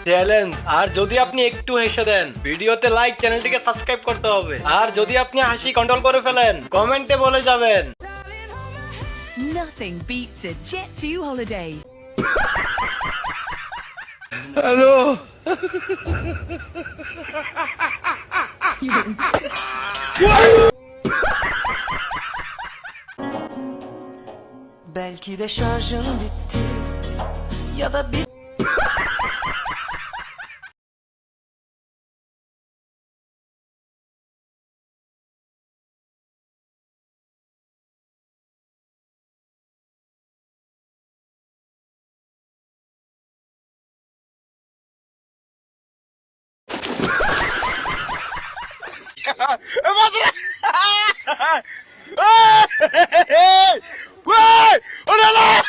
চ্যালেঞ্জ। আর যদি আপনি একটু হেসে দেন ভিডিওতে লাইক, চ্যানেলটিকে সাবস্ক্রাইব করতে হবে। আর যদি আপনি হাসি কন্ট্রোল করে ফেলেন কমেন্টে বলে যাবেন। Nothing beats a Jet2 holiday. Hello. Belki de şarjın bitti ya da bir Hey! O ne lan?